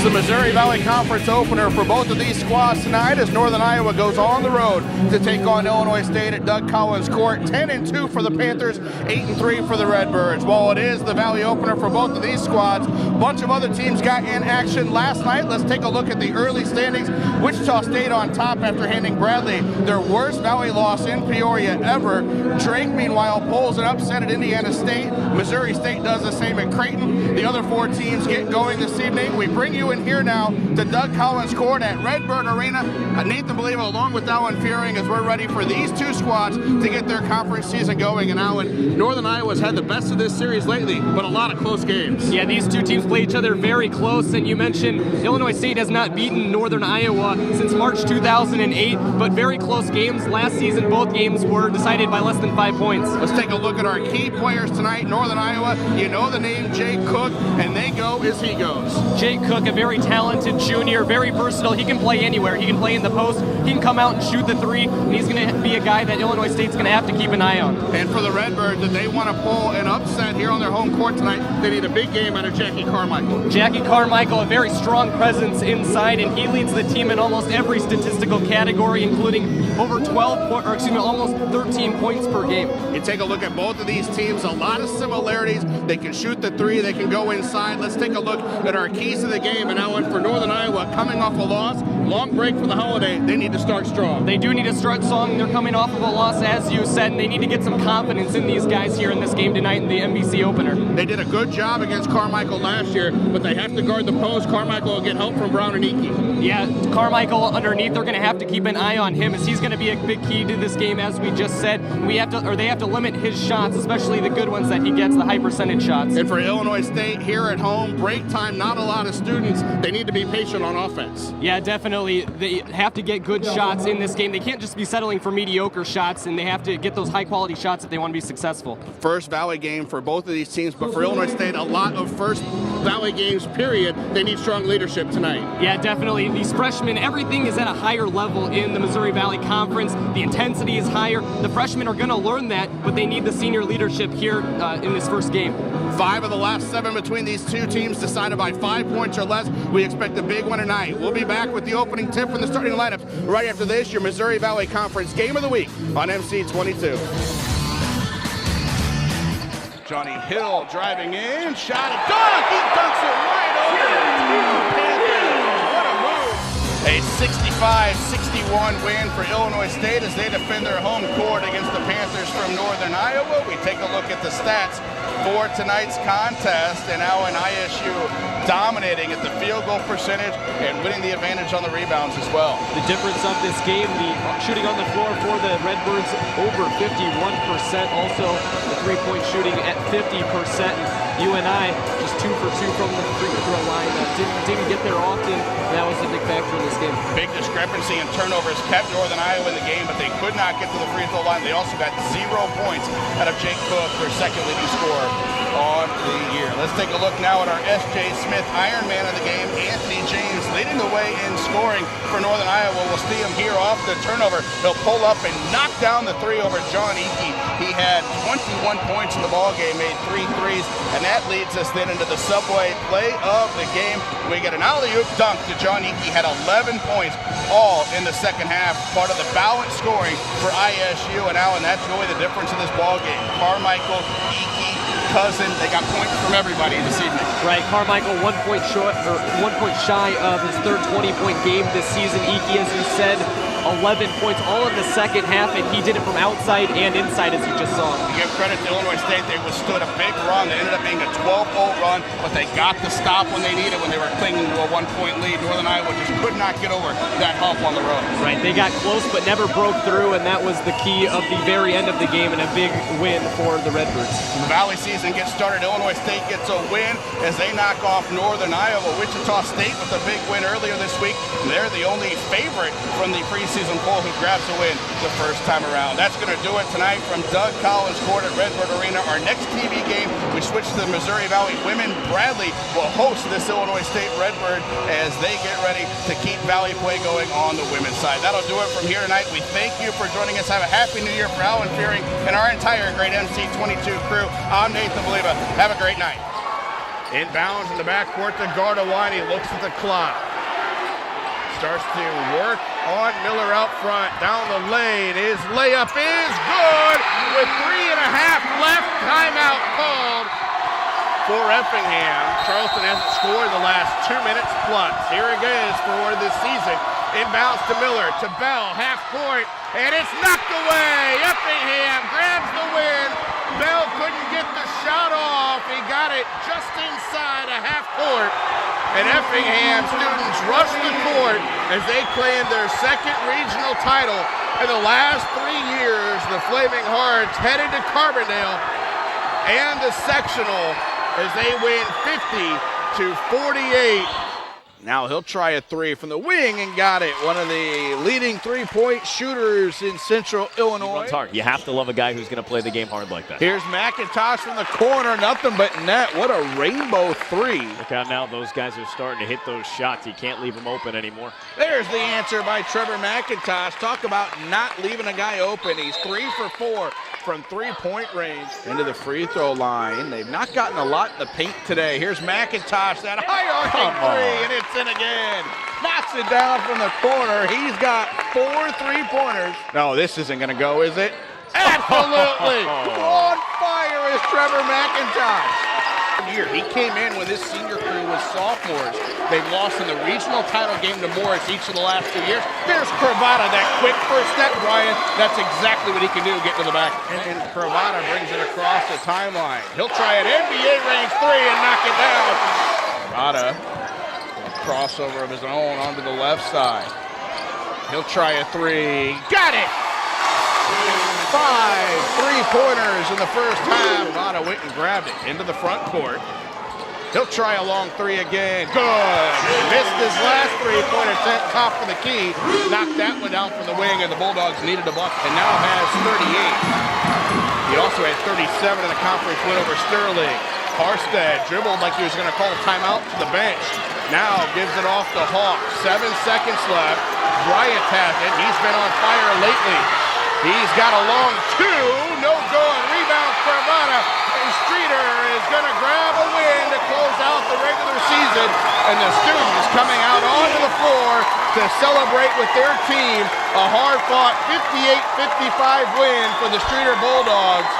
the Missouri Valley Conference opener for both of these squads tonight as Northern Iowa goes on the road to take on Illinois State at Doug Collins Court. 10-2 for the Panthers, 8-3 for the Redbirds. While it is the Valley opener for both of these squads, a bunch of other teams got in action last night. Let's take a look at the early standings. Wichita State on top after handing Bradley their worst Valley loss in Peoria ever. Drake, meanwhile, pulls an upset at Indiana State. Missouri State does the same at Creighton. The other four teams get going this evening. We bring you in here now to Doug Collins Court at Redbird Arena. Nathan Believo along with Alan Fearing as we're ready for these two squads to get their conference season going. And Alan, Northern Iowa's had the best of this series lately, but a lot of close games. Yeah, these two teams play each other very close, and you mentioned Illinois State has not beaten Northern Iowa since March 2008, but very close games. Last season, both games were decided by less than 5 points. Let's take a look at our key players tonight. Northern Iowa, you know the name Jake Cook, and they go as he goes. Jake Cook, a very talented junior, very versatile. He can play anywhere. He can play in the post. He can come out and shoot the three, and he's going to be a guy that Illinois State's going to have to keep an eye on. And for the Redbirds, if they want to pull an upset here on their home court tonight, they need a big game out of Jackie Carmichael. Jackie Carmichael, a very strong presence inside, and he leads the team in almost every statistical category, including over 13 points per game. You take a look at both of these teams, a lot of similarities. They can shoot the three, they can go inside. Let's take a look at our keys to the game. And now for Northern Iowa, coming off a loss, long break for the holiday, they need to start strong. They do need to start strong. They're coming off of a loss, as you said, and they need to get some confidence in these guys here in this game tonight in the NBC opener. They did a good job against Carmichael last year, but they have to guard the post. Carmichael will get help from Brown and Ike. Yeah, Carmichael underneath, they're going to have to keep an eye on him as he's going to be a big key to this game, as we just said. They have to limit his shots, especially the good ones that he gets, the high percentage shots. And for Illinois State here at home, break time, not a lot of students. They need to be patient on offense. Yeah, definitely. They have to get good shots in this game. They can't just be settling for mediocre shots, and they have to get those high quality shots if they want to be successful. First Valley game for both of these teams, but for Illinois State, a lot of first Valley games, period. They need strong leadership tonight. Yeah, definitely. These freshmen, everything is at a higher level in the Missouri Valley Conference. The intensity is higher. The freshmen are going to learn that, but they need the senior leadership here in this first game. 5 of the last 7 between these two teams decided by 5 points or less. We expect a big one tonight. We'll be back with the opening tip from the starting lineups right after this, your Missouri Valley Conference Game of the Week on MC22. Johnny Hill driving in, shot a dunk, he dunks it right over the Panthers. What a move. A 65-61 win for Illinois State as they defend their home court against the Panthers from Northern Iowa. We take a look at the stats for tonight's contest, and now an ISU dominating at the field goal percentage and winning the advantage on the rebounds as well. The difference of this game, the shooting on the floor for the Redbirds over 51%, also the three-point shooting at 50%. UNI just 2 for 2 from the free throw line. Didn't get there often. That was a big factor in this game. Big discrepancy in turnovers kept Northern Iowa in the game, but they could not get to the free throw line. They also got 0 points out of Jake Cook, their second leading scorer on the year. Let's take a look now at our S.J. Smith Ironman of the game. Anthony James leading the way in scoring for Northern Iowa. We'll see him here off the turnover. He'll pull up and knock down the three over John Ike. He had 21 points in the ballgame, made 3 threes, and that leads us then into the Subway play of the game. We get an alley-oop dunk to John Ike. Had 11 points, all in the second half. Part of the balanced scoring for ISU, and Allen, that's really the difference in this ballgame. Carmichael, Ike, Cousin, they got points from everybody this evening. Right, Carmichael 1 point shy of his third 20-point game this season. Ike, as you said, 11 points all in the second half, and he did it from outside and inside, as you just saw. To give credit to Illinois State, they withstood a big run. They ended up being a 12-0 run, but they got the stop when they needed, when they were clinging to a 1-point lead. Northern Iowa just could not get over that hump on the road. Right, they got close but never broke through, and that was the key of the very end of the game, and a big win for the Redbirds. The Valley season gets started. Illinois State gets a win as they knock off Northern Iowa. Wichita State with a big win earlier this week. They're the only favorite from the preseason poll who grabs a win the first time around. That's going to do it tonight from Doug Collins Court at Redbird Arena. Our next TV game, we switch to the Missouri Valley Women. Bradley will host this Illinois State Redbird as they get ready to keep Valley play going on the women's side. That'll do it from here tonight. We thank you for joining us. Have a happy new year for Alan Fearing and our entire great MC22 crew. I'm Nathan Believo. Have a great night. Inbounds in the backcourt to Gardawani, looks at the clock. Starts to work on Miller out front, down the lane. His layup is good with 3.5 left. Timeout called for Effingham. Charleston hasn't scored the last 2 minutes plus. Here it is for this season. Inbounds to Miller, to Bell, half court, and it's knocked away. Effingham grabs the win. Bell couldn't get the shot off. He got it just inside a half court. And Effingham students rush the court as they claim their second regional title in the last 3 years. The Flaming Hearts headed to Carbondale and the sectional as they win 50-48. Now he'll try a three from the wing and got it. One of the leading three-point shooters in Central Illinois. He runs hard. You have to love a guy who's going to play the game hard like that. Here's McIntosh from the corner, nothing but net. What a rainbow three. Look out now, those guys are starting to hit those shots. You can't leave them open anymore. There's the answer by Trevor McIntosh. Talk about not leaving a guy open. He's 3 for 4 from three-point range. Into the free throw line. They've not gotten a lot in the paint today. Here's McIntosh, that high arcing three, and it's in again. Knocks it down from the corner. He's got 4 3-pointers. No, this isn't going to go, is it? Absolutely. On fire is Trevor McIntosh. He came in when this senior crew was sophomores. They've lost in the regional title game to Morris each of the last 2 years. There's Cravata, that quick first step, Brian. That's exactly what he can do, get to the back. And Cravata brings it across the timeline. He'll try an NBA range three and knock it down. Cravata, crossover of his own onto the left side. He'll try a three. Got it! 5 3-pointers in the first half. Cravata went and grabbed it into the front court. He'll try a long three again. Good. Missed his last three-pointer, top of the key. Knocked that one down from the wing, and the Bulldogs needed a bucket. And now has 38. He also had 37 in the conference win over Sterling. Harstead dribbled like he was going to call timeout to the bench. Now gives it off to Hawk. 7 seconds left. Bryant has it. He's been on fire lately. He's got a long two. No good. Rebound Cravata. And Streeter is going to grab a win to close out the regular season. And the students coming out onto the floor to celebrate with their team. A hard-fought 58-55 win for the Streeter Bulldogs.